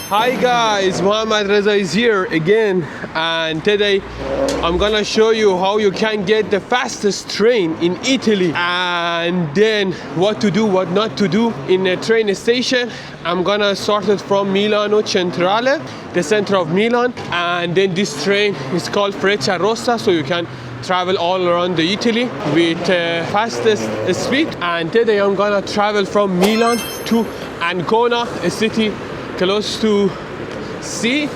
Hi guys, Muhammad Reza is here again, and today I'm gonna show you how you can get the fastest train in Italy, and then what to do, what not to do in a train station. I'm gonna start it from Milano Centrale, the center of Milan, and then this train is called Frecciarossa, so you can travel all around the Italy with fastest speed. And today I'm gonna travel from Milan to Ancona, a city close to sea,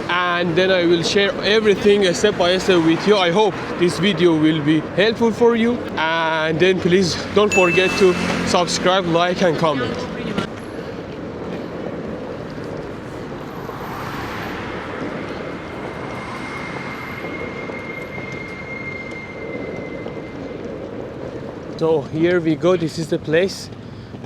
and then I will share everything step by step with you. I hope this video will be helpful for you, and then please don't forget to subscribe, like and comment. So here we go. This is the place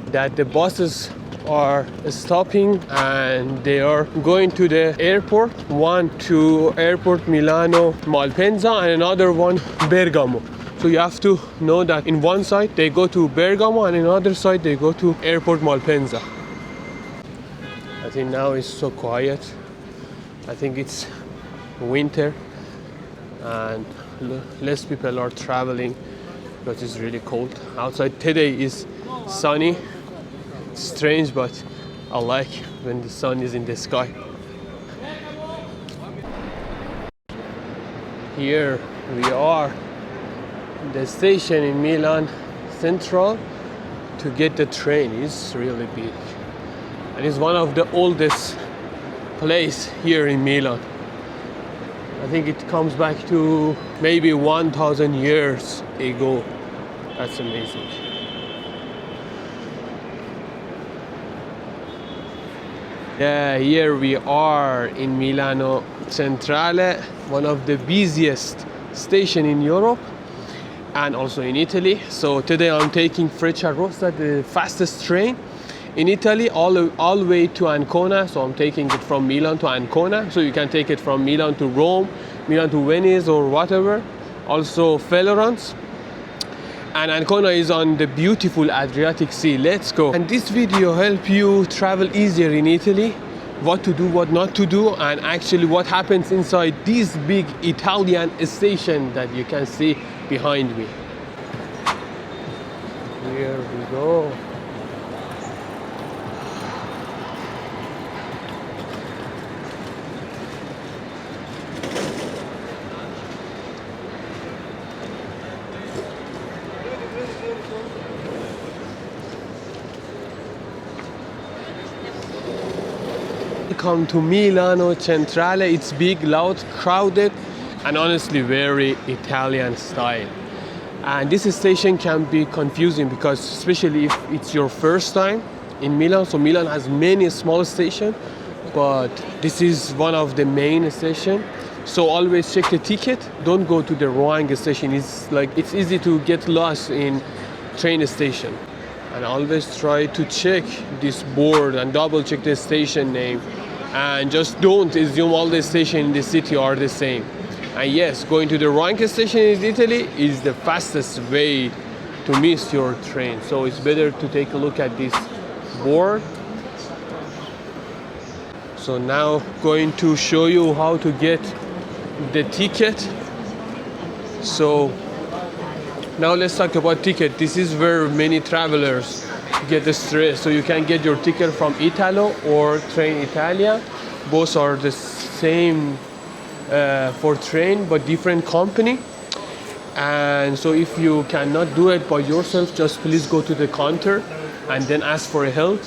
that the buses are stopping, and they are going to the airport. One to airport Milano Malpensa and another one Bergamo. So you have to know that in one side they go to Bergamo and in another side they go to airport Malpensa. I think now it's so quiet. I think it's winter and less people are traveling because it's really cold outside. Today is sunny. Strange, but I like when the sun is in the sky. Here we are in the station in Milan Central to get the train. It's really big, and it's one of the oldest place here in Milan. I think it comes back to maybe 1,000 years ago. That's amazing. Yeah, here we are in Milano Centrale, one of the busiest stations in Europe and also in Italy. So today I'm taking Frecciarossa, the fastest train in Italy, all the way to Ancona. So I'm taking it from Milan to Ancona. So you can take it from Milan to Rome, Milan to Venice or whatever. Also Florence. And Ancona is on the beautiful Adriatic Sea. Let's go. And this video help you travel easier in Italy, what to do, what not to do, and actually what happens inside this big Italian station that you can see behind me. Here we go. Welcome to Milano Centrale. It's big, loud, crowded, and honestly very Italian style. And this station can be confusing because especially if it's your first time in Milan. So Milan has many small stations, but this is one of the main stations. So always check the ticket. Don't go to the wrong station. It's easy to get lost in train station. And always try to check this board and double check the station name. And just don't assume all the stations in the city are the same. And yes, going to the wrong station in Italy is the fastest way to miss your train. So it's better to take a look at this board. So now going to show you how to get the ticket. So now let's talk about ticket. This is where many travelers get the stress. So you can get your ticket from Italo or Trenitalia. Both are the same for train, but different company. And so if you cannot do it by yourself, just please go to the counter and then ask for help.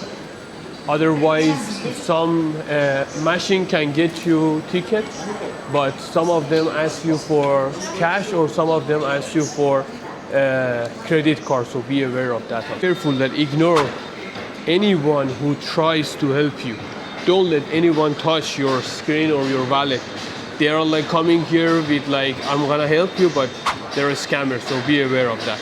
Otherwise, some machine can get you ticket, but some of them ask you for cash or some of them ask you for credit card, so be aware of that. Careful that ignore anyone who tries to help you. Don't let anyone touch your screen or your wallet. They are like coming here with like, I'm gonna help you, but they're a scammer, so be aware of that.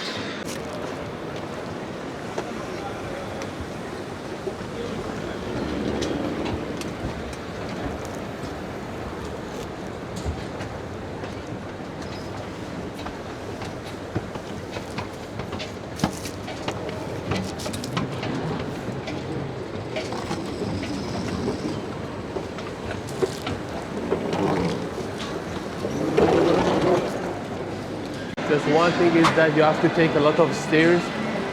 Just one thing is that you have to take a lot of stairs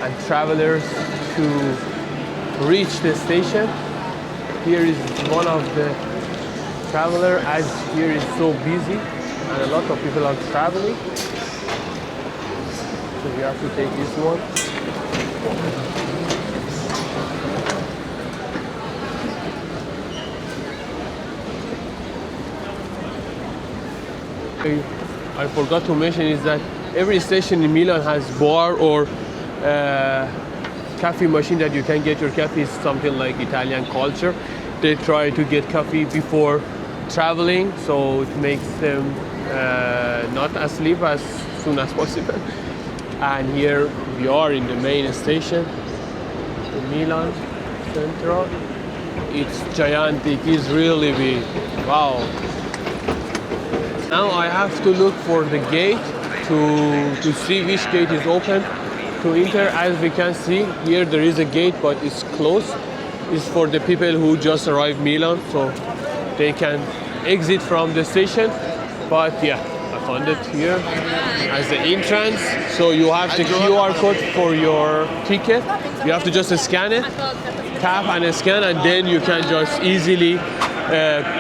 and travelers to reach the station. Here is one of the traveler, as here is so busy and a lot of people are traveling. So we have to take this one. I forgot to mention is that every station in Milan has bar or coffee machine that you can get your coffee. Is something like Italian culture. They try to get coffee before traveling, so it makes them not asleep as soon as possible. And here we are in the main station, the Milan Central. It's gigantic, it's really big. Wow. Now I have to look for the gate to see which gate is open to enter. As we can see here, there is a gate, but it's closed. It's for the people who just arrived Milan, so they can exit from the station. But yeah, I found it here as the entrance. So you have the QR code for your ticket. You have to just scan it, tap and scan, and then you can just easily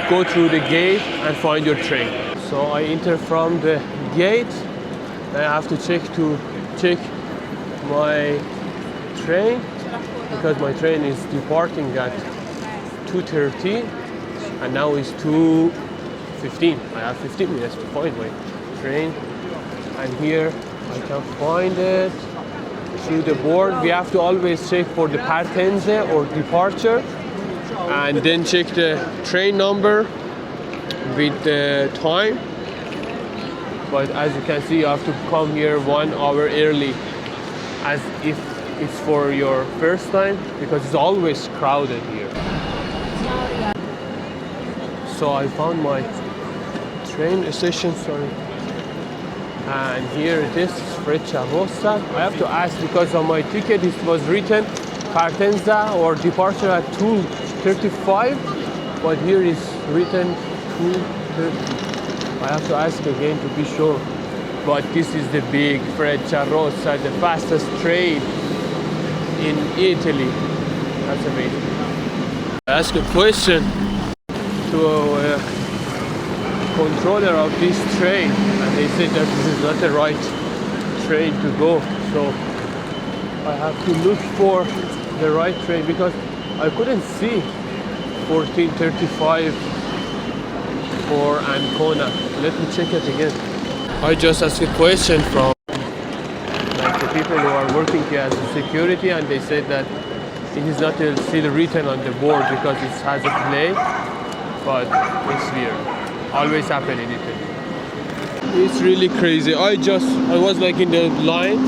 go through the gate and find your train. So I enter from the gate. I have to check my train, because my train is departing at 2:30 and now it's 2:15. I have 15 minutes to find my train, and here I can find it through the board. We have to always check for the partenza or departure, and then check the train number with the time. But as you can see, you have to come here 1 hour early, as if it's for your first time, because it's always crowded here. So I found my train station, sorry. And here it is, Frecciarossa. I have to ask because on my ticket it was written partenza or departure at 2:35, but here is written 2:30. I have to ask again to be sure. But this is the big Frecciarossa, the fastest train in Italy. That's amazing. I asked a question to a controller of this train, and they said that this is not the right train to go. So I have to look for the right train, because I couldn't see 14:35 for Ancona. Let me check it again. I just asked a question from like the people who are working here as a security, and they said that it is not still written on the board because it has a delay, but it's weird. Always happen in Italy. It's really crazy. I was like in the line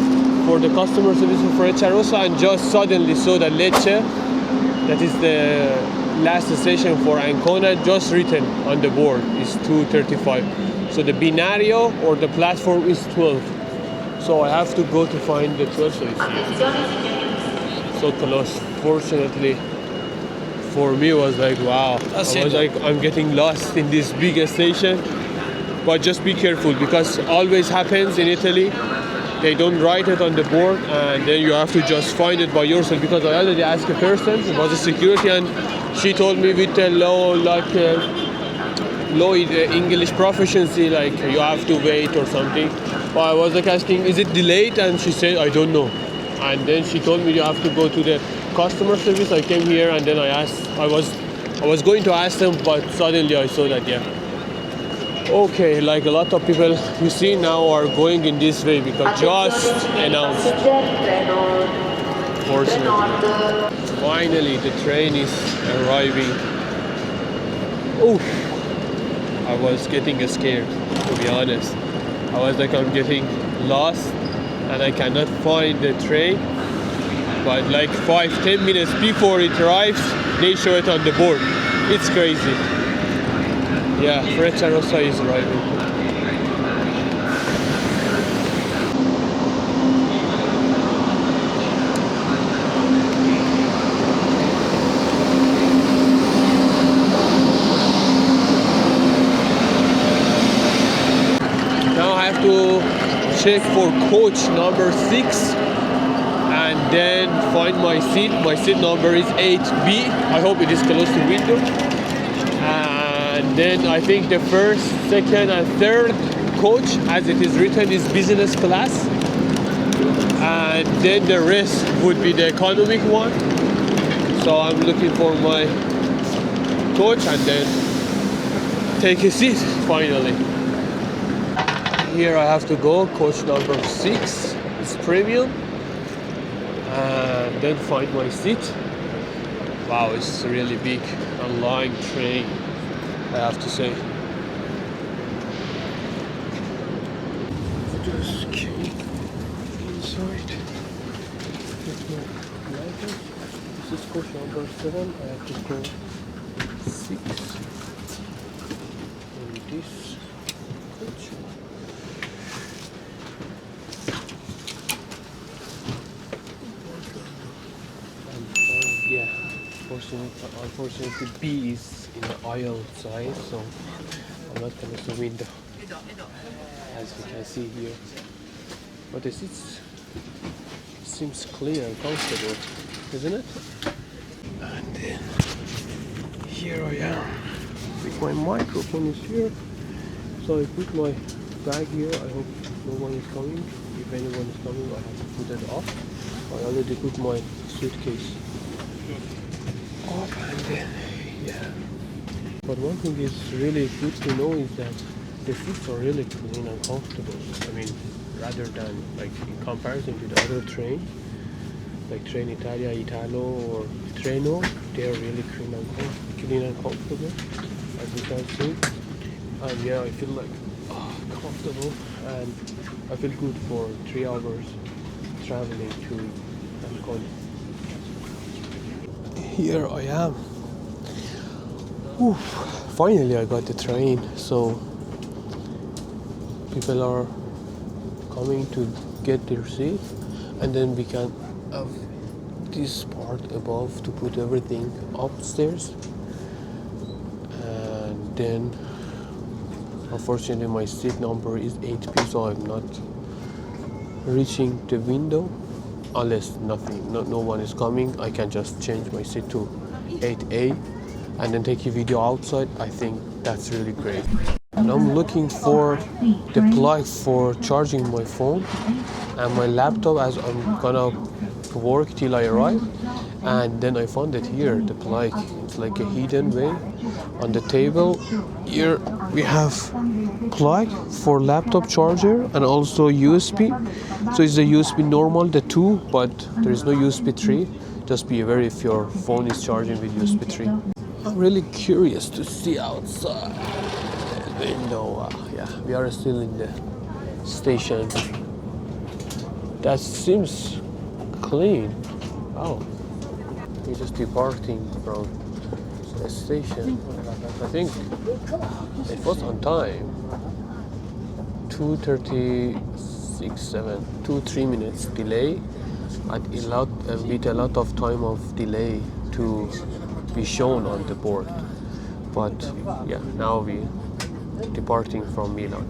for the customer service for Frecciarossa, and just suddenly saw that Lecce, that is the last station for Ancona, just written on the board is 2:35. So the binario or the platform is 12. So I have to go to find the 12, so it's here. So close. Fortunately for me, it was like, wow. I was like, I'm getting lost in this big station. But just be careful, because always happens in Italy. They don't write it on the board, and then you have to just find it by yourself. Because I already asked a person, it was a security, and she told me with a low English proficiency, like you have to wait or something. But I was like asking, is it delayed? And she said, I don't know. And then she told me you have to go to the customer service. I came here, and then I asked. I was going to ask them, but suddenly I saw that, yeah. Okay, like a lot of people you see now are going in this way because just announced. Fortunately. Finally, the train is arriving. Oh, I was getting scared, to be honest. I was like, I'm getting lost and I cannot find the train. But like 5-10 minutes before it arrives, they show it on the board. It's crazy. Yeah, Frecciarossa is arriving. Now I have to check for coach number 6 and then find my seat. My seat number is 8B. I hope it is close to window. And then I think the first, second and third coach, as it is written, is business class. And then the rest would be the economic one. So I'm looking for my coach and then take a seat finally. Here I have to go, coach number 6 is premium, and then find my seat. Wow, it's really big, a long train, I have to say. Just came inside, get my luggage. This is coach number 7, I have to go 6 in this coach. Yeah, unfortunately B is in the aisle side, so I'm not close to the window, as you can see here. But the seats seems clean and comfortable, isn't it? And then here I am with my microphone is here, so I put my bag here. I hope no one is coming. If anyone is coming, I have to put it off. I already put my suitcase off, and then yeah. But one thing is really good to know is that the seats are really clean and comfortable. I mean, rather than like in comparison to the other trains, like Trenitalia, Italo, or Treno, they are really clean and comfortable, as you can see. And yeah, I feel like comfortable, and I feel good for 3 hours traveling to Ancona. Here I am. Whew. Finally I got the train, so people are coming to get their seat, and then we can have this part above to put everything upstairs. And then unfortunately my seat number is 8B, so I'm not reaching the window unless no one is coming. I can just change my seat to 8A and then take a video outside. I think that's really great. And I'm looking for the plug for charging my phone and my laptop, as I'm gonna work till I arrive. And then I found it here, the plug. It's like a hidden way on the table. Here we have plug for laptop charger and also USB. So it's the USB normal, the 2, but there is no USB 3. Just be aware if your phone is charging with USB 3. I'm really curious to see outside the window. Yeah, we are still in the station. That seems clean. Oh, we're just departing from the station. I think it was on time. 2:36, 3 minutes delay, and with a lot of time of delay to be shown on the board. But yeah, now we departing from Milan.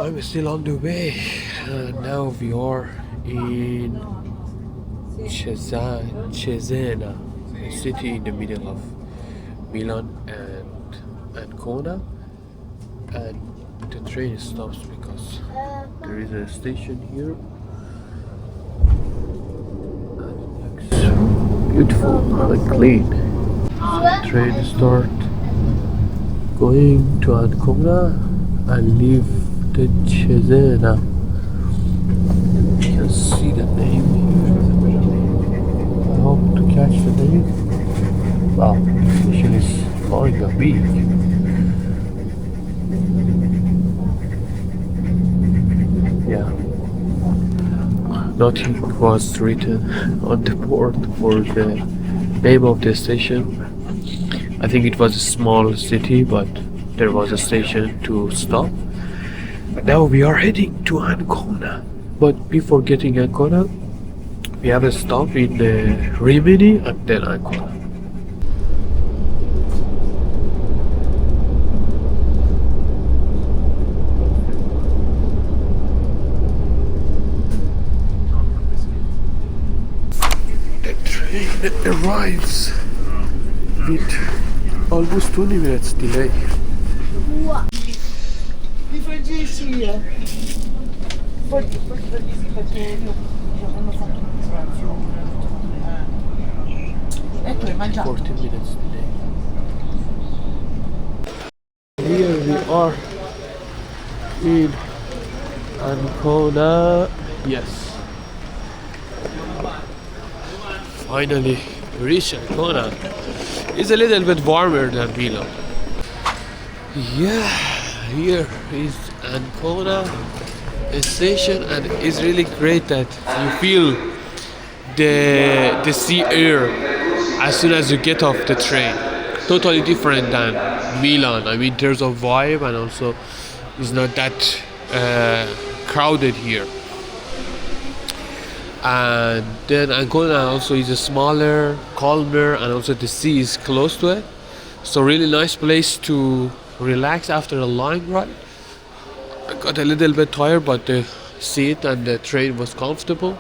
I'm still on the way. Now we are in Cesena, a city in the middle of Milan and Ancona. and the train stops because there is a station here and it looks beautiful and clean. So the train start going to Ancona and leave the Cesena. You can see the name here. I hope to catch the name. Wow, the station is kind of big. Yeah, nothing was written on the board for the name of the station. I think it was a small city, but there was a station to stop. Now we are heading to Ancona. But before getting Ancona, we have a stop in Rimini and then Ancona. The train arrives with almost 20 minutes delay. Di Frecciarossa. Poi perché io hanno fatto un pranzo. E tu hai mangiato? 40 minutes delay. Here we are in Ancona. Yes. Finally reached Ancona. It's a little bit warmer than Milan. Yeah, here is Ancona station, and it's really great that you feel the sea air as soon as you get off the train. Totally different than Milan. I mean, in terms of vibe, and also it's not that crowded here. And then Ancona also is a smaller, calmer, and also the sea is close to it. So really nice place to relax after a long ride. I got a little bit tired, but the seat and the train was comfortable.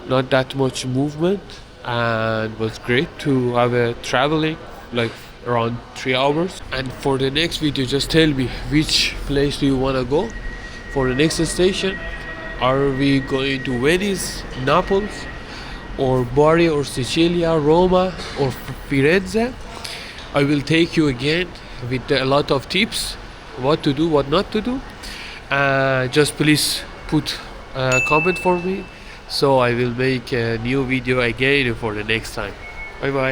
Not that much movement, and was great to have a traveling like around 3 hours. And for the next video, just tell me which place do you want to go for the next station. Are we going to Venice, Naples, or Bari, or Sicilia, Roma, or Firenze? I will take you again with a lot of tips, what to do, what not to do. Just please put a comment for me, so I will make a new video again for the next time. Bye bye.